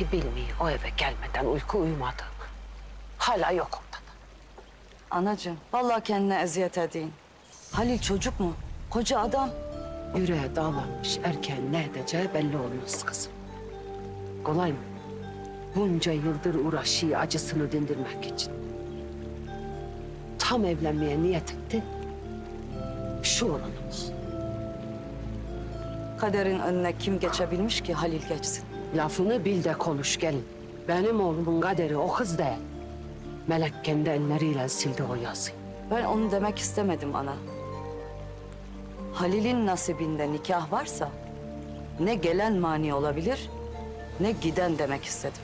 Sanki bilmiyor o eve gelmeden uyku uyumadığını. Hala yok ondan. Anacığım, vallahi kendine eziyet edin. Halil çocuk mu? Koca adam. Yüreğe dağlanmış erkeğin ne edeceği belli olmaz kızım. Kolay mı? Bunca yıldır uğraşıyor acısını dindirmek için. Tam evlenmeye niyet etti. Şu olanı bak. Kaderin önüne kim geçebilmiş ki Halil geçsin? Lafını bil de konuş gelin. Benim oğlumun kaderi o kız değil. Melek kendi elleriyle sildi o yazıyı. Ben onu demek istemedim ana. Halil'in nasibinde nikah varsa ne gelen mani olabilir ne giden demek istedim.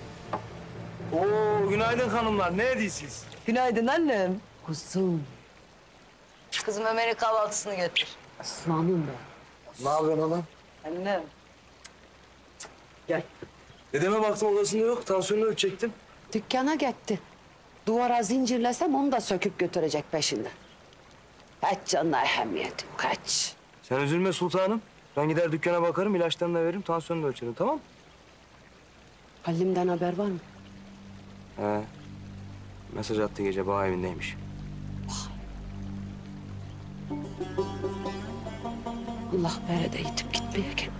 Oo, günaydın hanımlar. Ne ediyorsunuz? Günaydın annem. Kuzum, Kızım Ömer'e kahvaltısını götür. aslanım be. Ne yapıyorsun oğlum? Annem. Gel. Dedeme baktım odasında yok. Tansiyonunu ölçecektim. Dükkana gitti. Duvara zincirlesem onu da söküp götürecek peşinden. Kaç canına ehemmiyetim, kaç. Sen üzülme sultanım. Ben gider dükkana bakarım, ilaçlarını da veririm, tansiyonunu da ölçerim, tamam mı? Halimden haber var mı? He. Mesaj attı gece, bağ evindeymiş. Allah berede yitip gitmeyeken.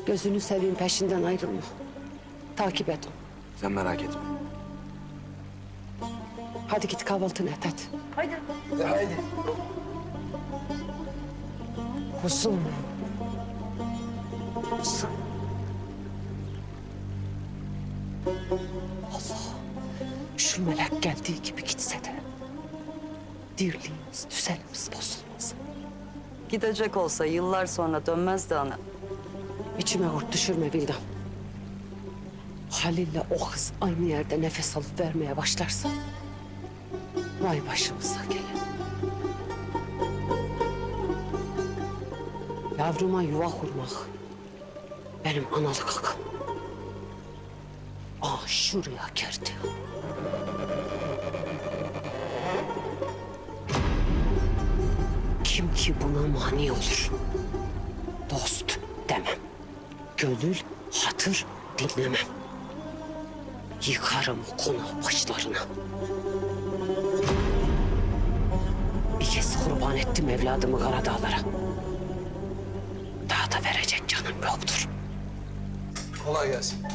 Gözünü seveyim peşinden ayrılma. Takip et onu. Sen merak etme. Hadi git kahvaltını et hadi. Haydi. Kuzum. Kuzum. Allah. Şu melek geldiği gibi gitse de dirliğimiz, düzenimiz bozulmaz. Gidecek olsa yıllar sonra dönmezdi ana. İçime hurt düşürme Vildan. Halil'le o kız aynı yerde nefes alıp vermeye başlarsa vay başımıza gelen. Yavruma yuva kurmak benim analık hakkım. Şuraya girdi. Kim ki buna mani olur? Dost demem. Gönül, hatır dinlemem. Yıkarım o konağı başlarına. Bir kez kurban ettim evladımı Karadağlara. Daha da verecek canım yoktur. Kolay gelsin.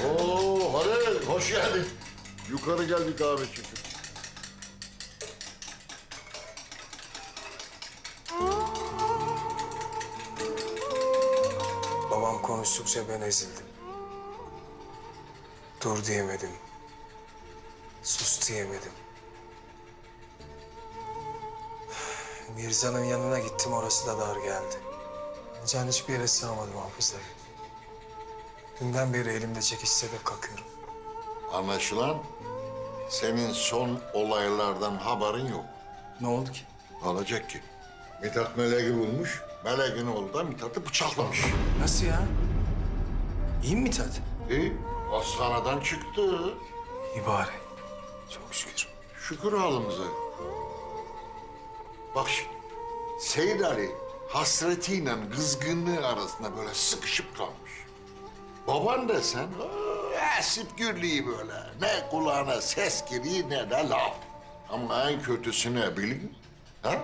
Oo Halil, hoş geldin. Yukarı gel bir kahve çünkü. Babam konuştukça ben ezildim. Dur diyemedim. Sus diyemedim. Mirza'nın yanına gittim, orası da dar geldi. Can hiçbir yere sığamadım hafızları. Dünden beri elimde çekiç sebep kakıyorum. Anlaşılan senin son olaylardan haberin yok. Ne oldu ki? Olacak ki. Mithat Melek'i bulmuş. Melek'in oğlu da Mithat'ı bıçaklamış. Nasıl ya? İyi mi Mithat? Hastaneden çıktı. İyi bari. Çok şükür. Şükür halimize. Bak şimdi, Seyit Ali hasretiyle kızgınlığı arasında böyle sıkışıp kalmış. Baban desen esip gürlüğü böyle. Ne kulağına ses giriyor ne de laf. Ama en kötüsü ne bilin? Ha?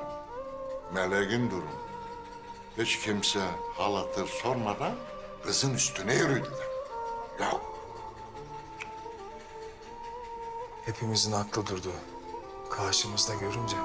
Meleğin durumu. Hiç kimse hal hatır sormadan kızın üstüne yürüdüler. Yok. Hepimizin aklı durdu. Karşımızda görünce.